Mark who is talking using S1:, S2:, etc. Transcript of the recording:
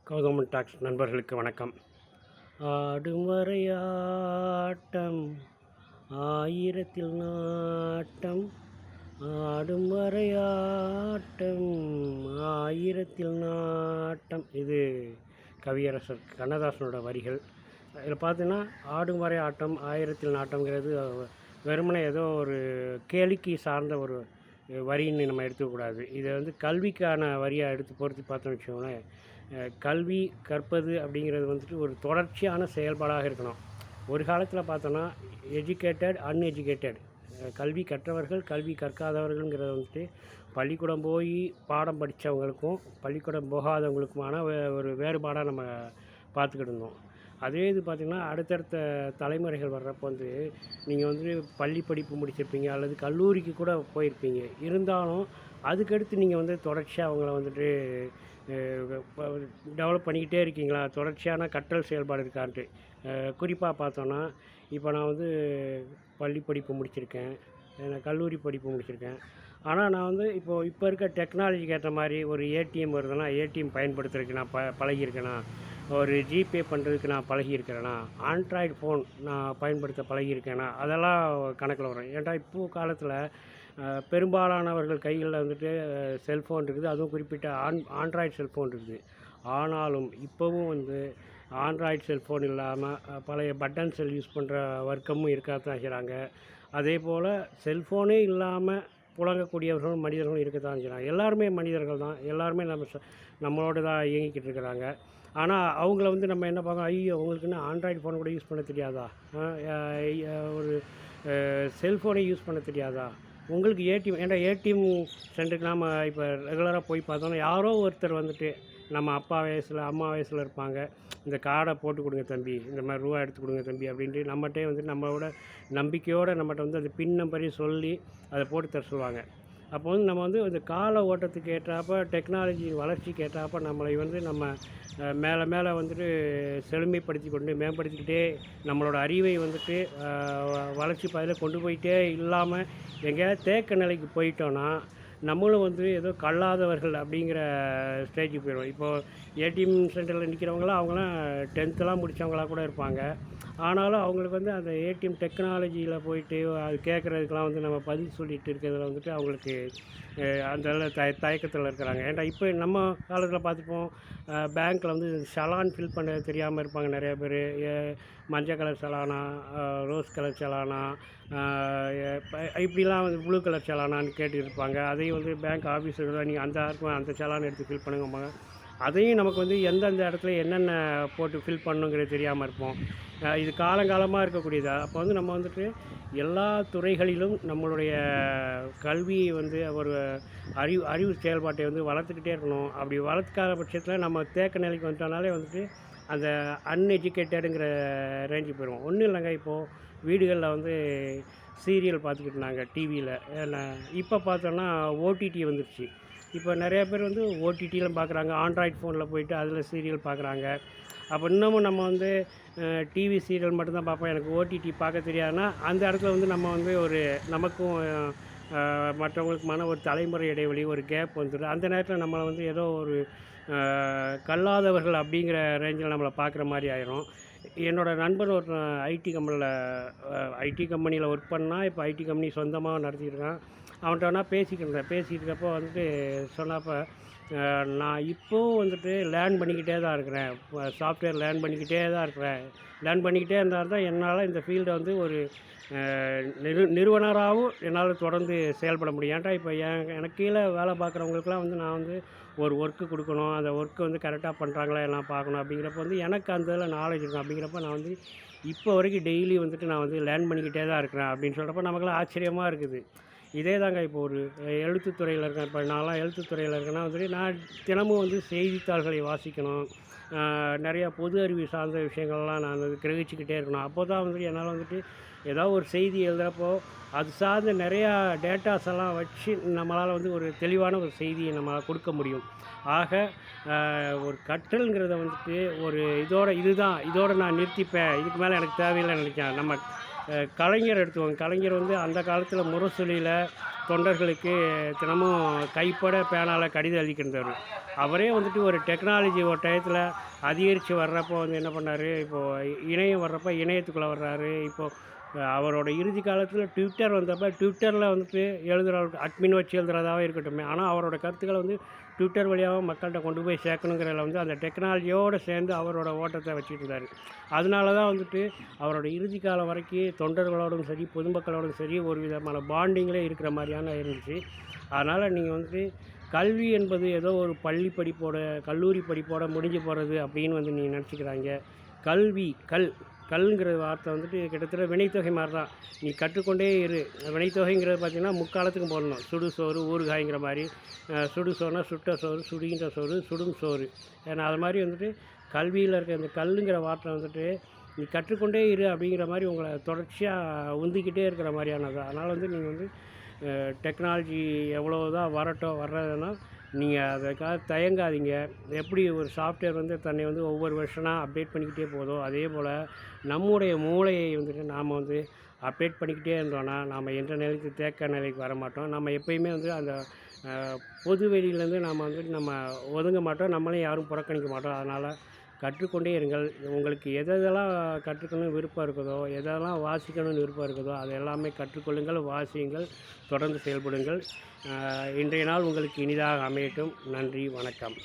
S1: Gowthaman tax நண்பர்களுக்கு வணக்கம். ஆடும் வரையாட்டம் ஆயிரத்தில் நாட்டம், ஆடும் வரையாட்டம் ஆயிரத்தில் நாட்டம். இது கவியரசர் கண்ணதாசனோட வரிகள். இதில் பார்த்தீங்கன்னா ஆடும் வரை ஆட்டம் ஆயிரத்தில் நாட்டம்ங்கிறது வெறுமனே ஏதோ ஒரு கேளிக்கை சார்ந்த ஒரு வரின்னு நம்ம எடுத்துக்கக்கூடாது. இதை கல்விக்கான வரியாக எடுத்து பொறுத்து பார்த்தோம்னு வச்சுக்கோங்களேன். கல்வி கற்பது அப்படிங்கிறது ஒரு தொடர்ச்சியான செயல்பாடாக இருக்கணும். ஒரு காலத்தில் பார்த்தோன்னா எஜுகேட்டட் அன்எஜுகேட்டட், கல்வி கற்றவர்கள் கல்வி கற்காதவர்கள்ங்கிறத பள்ளிக்கூடம் போய் பாடம் படித்தவங்களுக்கும் பள்ளிக்கூடம் போகாதவங்களுக்குமான ஒரு வேறுபாடாக நம்ம பார்த்துக்கிட்டு இருந்தோம். அதே இது பார்த்திங்கன்னா அடுத்தடுத்த தலைமுறைகள் வர்றப்போ நீங்கள் பள்ளி படிப்பு முடிச்சிருப்பீங்க அல்லது கல்லூரிக்கு கூட போயிருப்பீங்க. இருந்தாலும் அதுக்கடுத்து நீங்கள் தொடர்ச்சியாக அவங்கள டெவலப் பண்ணிக்கிட்டே இருக்கீங்களா, தொடர்ச்சியான கற்றல் செயல்பாடு இருக்கான்ட்டு. குறிப்பாக பார்த்தோன்னா இப்போ நான் பள்ளி படிப்பு முடிச்சிருக்கேன், நான் கல்லூரி படிப்பு முடிச்சிருக்கேன். ஆனால் நான் இப்போ இருக்க டெக்னாலஜிக்கு ஏற்ற மாதிரி ஒரு ஏடிஎம் வருதுன்னா ஏடிஎம் பயன்படுத்துறதுக்கு நான் பழகியிருக்கேனா, ஒரு ஜிபே பண்ணுறதுக்கு நான் பழகியிருக்கிறேனா, ஆண்ட்ராய்டு ஃபோன் நான் பயன்படுத்த பழகியிருக்கேனா, அதெல்லாம் கணக்கில் வரும். ஏன்டா இப்போது காலத்தில் பெரும்பாலானவர்கள் கைகளில் செல்ஃபோன் இருக்குது. அதுவும் குறிப்பிட்ட ஆண்ட்ராய்டு செல்ஃபோன் இருக்குது. ஆனாலும் இப்போவும் ஆண்ட்ராய்டு செல்ஃபோன் இல்லாமல் பழைய பட்டன் செல் யூஸ் பண்ணுற வர்க்கமும் இருக்கத்தான் செய்கிறாங்க. அதே போல் செல்ஃபோனே இல்லாமல் புழங்கக்கூடியவர்களும் மனிதர்களும் இருக்கத்தான் செய்கிறாங்க. எல்லாருமே மனிதர்கள் தான், எல்லாருமே நம்மளோட தான் இயங்கிக்கிட்டு இருக்கிறாங்க. ஆனால் அவங்கள நம்ம என்ன பார்க்கணும், ஐயோ அவங்களுக்குன்னு ஆண்ட்ராய்டு ஃபோன் கூட யூஸ் பண்ண தெரியாதா, ஒரு செல்ஃபோனை யூஸ் பண்ண தெரியாதா, உங்களுக்கு ஏடிஎம் ஏன்டா ஏடிஎம் சென்டருக்கு நாம் இப்போ ரெகுலராக போய் பார்த்தோன்னா யாரோ ஒருத்தர் நம்ம அப்பா வயசில் அம்மா வயசில் இருப்பாங்க. இந்த கார்டை போட்டு கொடுங்க தம்பி, இந்த மாதிரி ரூபா எடுத்து கொடுங்க தம்பி அப்படின்ட்டு நம்மகிட்டே நம்மளோட நம்பிக்கையோடு நம்மகிட்ட அந்த பின் நம்பரையும் சொல்லி அதை போட்டு தர சொல்லுவாங்க. அப்போ நம்ம இந்த கால ஓட்டத்துக்கு ஏற்றாப்போ டெக்னாலஜி வளர்ச்சிக்கு ஏற்றாப்போ நம்மளை நம்ம மேலே மேலே செழுமைப்படுத்தி கொண்டு மேம்படுத்திக்கிட்டே நம்மளோட அறிவை வளர்ச்சி பாதையில் கொண்டு போயிட்டே இல்லாமல் எங்கேயாவது தேக்க நிலைக்கு போயிட்டோன்னா நம்மளும் ஏதோ கல்லாதவர்கள் அப்படிங்கிற ஸ்டேஜுக்கு போயிடுவோம். இப்போது ஏடிஎம் சென்டரில் நிற்கிறவங்களாம் அவங்களாம் 10th முடித்தவங்களாக கூட இருப்பாங்க. ஆனாலும் அவங்களுக்கு அந்த ஏடிஎம் டெக்னாலஜியில் போயிட்டு அது கேட்குறதுக்கெலாம் நம்ம பதில் சொல்லிட்டு இருக்கிறதுல அவங்களுக்கு அந்த தயக்கத்தில் இருக்கிறாங்க. ஏன்டா இப்போ நம்ம காலத்தில் பார்த்துப்போம், பேங்க்கில் சலான் ஃபில் பண்ண தெரியாமல் இருப்பாங்க நிறையா பேர். மஞ்சள் கலர் சலானா, ரோஸ் கலர் சலானா, இப்படிலாம் ப்ளூ கலர் சலானான்னு கேட்டுருப்பாங்க. அதையும் பேங்க் ஆஃபீஸர் நீங்கள் அந்த சலான் எடுத்து ஃபில் பண்ணுங்கம்பாங்க. அதையும் நமக்கு எந்தெந்த இடத்துல என்னென்ன போட்டு ஃபில் பண்ணுங்கிறது தெரியாமல் இருப்போம். இது காலங்காலமாக இருக்கக்கூடியது. அப்போ நம்ம எல்லா துறைகளிலும் நம்மளுடைய கல்வியை ஒரு அறிவு செயல்பாட்டை வளர்த்துக்கிட்டே இருக்கணும். அப்படி வளர்த்துக்காத பட்சத்தில் நம்ம தேக்க நிலைக்கு வந்துட்டோனாலே அந்த அன்எஜுகேட்டடுங்கிற ரேஞ்சுக்கு போயிடுவோம். ஒன்றும் இல்லைங்க, இப்போது வீடுகளில் சீரியல் பார்த்துக்கிட்டு இருந்தாங்க டிவியில். இப்போ பார்த்தோன்னா ஓடிடி வந்துடுச்சு. இப்போ நிறையா பேர் ஓடிடியில் பார்க்குறாங்க, ஆண்ட்ராய்டு ஃபோனில் போயிட்டு அதில் சீரியல் பார்க்குறாங்க. அப்போ இன்னமும் நம்ம டிவி சீரியல் மட்டும்தான் பார்ப்போம், எனக்கு ஓடிடி பார்க்க தெரியாதுன்னா அந்த இடத்துல நம்ம ஒரு நமக்கும் மற்றவங்களுக்குமான ஒரு தலைமுறை இடைவெளி, ஒரு கேப் வந்துடும். அந்த நேரத்தில் நம்மளை ஏதோ ஒரு கல்லாதவர்கள் அப்படிங்கிற ரேஞ்சில் நம்மளை பார்க்குற மாதிரி ஆயிரும். என்னோடய நண்பர் ஒரு ஐடி கம்பெனியில் ஒர்க் பண்ணால் இப்போ ஐடி கம்பெனி சொந்தமாக நடத்திட்டு இருக்கான். அவன்கிட்ட வேணால் பேசிகிட்டு இருக்கப்போ சொன்னப்போ நான் இப்போது லேர்ன் பண்ணிக்கிட்டே தான் இருக்கிறேன், சாஃப்ட்வேர் லேர்ன் பண்ணிக்கிட்டே இருந்தால் தான் என்னால் இந்த ஃபீல்டை ஒரு நிறுவனராகவும் என்னால் தொடர்ந்து செயல்பட முடியும். ஏன்டா இப்போ எனக்கு கீழே வேலை பார்க்குறவங்களுக்குலாம் நான் ஒரு ஒர்க்கு கொடுக்கணும், அந்த ஒர்க்கு கரெக்டாக பண்ணுறாங்களா எல்லாம் பார்க்கணும். அப்படிங்கிறப்ப எனக்கு அந்த இதில் நாலேஜ் இருக்கும். அப்படிங்கிறப்ப நான் இப்போ வரைக்கும் டெய்லி நான் லேர்ன் பண்ணிக்கிட்டே தான் இருக்கிறேன் அப்படின்னு சொல்கிறப்ப நமக்குலாம் ஆச்சரியமாக இருக்குது. இதே தாங்க இப்போ ஒரு எழுத்துத்துறையில் இருக்கேன். இப்போ நான்லாம் எழுத்துத்துறையில் இருக்கேன்னா நான் தினமும் செய்தித்தாள்களை வாசிக்கணும், நிறையா பொது அறிவு சார்ந்த விஷயங்கள்லாம் நான் கிரகிச்சிக்கிட்டே இருக்கணும். அப்போ தான் என்னால் ஏதாவது ஒரு செய்தி எழுதுகிறப்போ அது சார்ந்த நிறையா டேட்டாஸ் எல்லாம் வச்சு நம்மளால் ஒரு தெளிவான ஒரு செய்தியை நம்மளால் கொடுக்க முடியும். ஆக ஒரு கற்றல்ங்கிறத ஒரு இதோட நான் நிறுத்திப்பேன், இதுக்கு மேலே எனக்கு தேவையில்லை நினைக்கிறேன். நம்ம கலைஞர் எடுத்துக்கோங்க. கலைஞர் வந்து அந்த காலத்தில் முரசொலியில் தொண்டர்களுக்கு தினமும் கைப்பட பேனால கடிதம் எழுதிக்கிருந்தவர். அவரே வந்துட்டு ஒரு டெக்னாலஜி ஒரு டயத்தில் அதிகரித்து வர்றப்போ வந்து என்ன பண்ணார், இப்போது இணையம் வர்றப்போ இணையத்துக்குள்ளே வர்றாரு. இப்போது அவரோட இறுதி காலத்தில் ட்விட்டர் வந்தப்போ ட்விட்டரில் வந்துட்டு எழுதுகிற அட்மின் வச்சு எழுதுறதாவே இருக்கட்டுமே, ஆனால் அவரோட கருத்துக்களை வந்து ட்விட்டர் வழியாக மக்கள்கிட்ட கொண்டு போய் சேர்க்கணுங்கிறதுல வந்து அந்த டெக்னாலஜியோடு சேர்ந்து அவரோட ஓட்டத்தை வச்சுட்டு இருந்தார். அதனால தான் வந்துட்டு அவரோட இறுதி காலம் வரைக்கும் தொண்டர்களோடும் சரி பொதுமக்களோடும் சரி ஒரு விதமான பாண்டிங்லேயே இருக்கிற மாதிரியான இருந்துச்சு. அதனால் நீங்கள் வந்துட்டு கல்வி என்பது ஏதோ ஒரு பள்ளி படிப்போட கல்லூரி படிப்போட முடிஞ்சு போகிறது அப்படின்னு வந்து நீங்கள் நினச்சிக்கிறாங்க. கல்வி கல்ங்கிற வார்த்தை வந்துட்டு கிட்டத்தட்ட வினைத்தொகை மாதிரி தான். நீ கற்றுக்கொண்டே இரு. வினைத்தொகைங்கிறது பார்த்திங்கன்னா முக்காலத்துக்கும் போடணும். சுடு சோறு ஊறுகாய்ங்கிற மாதிரி. சுடு சோறுனா சுட்ட சோறு, சுடுகின்ற சோறு, சுடும் சோறு. ஏன்னா அது மாதிரி வந்துட்டு கல்வியில் இருக்க இந்த கல்லுங்கிற வார்த்தை வந்துட்டு நீ கற்றுக்கொண்டே இரு அப்படிங்கிற மாதிரி உங்களை தொடர்ச்சியாக உந்திக்கிட்டே இருக்கிற மாதிரியானது. அதனால் வந்து நீங்கள் வந்து டெக்னாலஜி எவ்வளோ தான் வர்றதுன்னா நீங்கள் அதுக்காக தயங்காதீங்க. எப்படி ஒரு சாஃப்ட்வேர் வந்து தன்னை வந்து ஒவ்வொரு வருஷனாக அப்டேட் பண்ணிக்கிட்டே போதோ, அதே போல் நம்முடைய மூளையை வந்துட்டு நாம் வந்து அப்டேட் பண்ணிக்கிட்டே இருந்தோன்னா நாம் எந்த நிலைக்கு தேக்க நிலைக்கு வர மாட்டோம். நம்ம எப்பயுமே வந்து அந்த பொது வெளியிலேருந்து நம்ம ஒதுங்க மாட்டோம். நம்மளையும் யாரும் புறக்கணிக்க மாட்டோம். அதனால் கற்றுக்கொண்டே இருங்கள். உங்களுக்கு எதெல்லாம் கற்றுக்கணும்னு விருப்பம் இருக்குதோ, எதெல்லாம் வாசிக்கணும்னு விருப்பம் இருக்குதோ அது எல்லாமே கற்றுக்கொள்ளுங்கள், வாசியுங்கள், தொடர்ந்து செயல்படுங்கள். இன்றைய நாள் உங்களுக்கு இனிதாக அமையட்டும். நன்றி, வணக்கம்.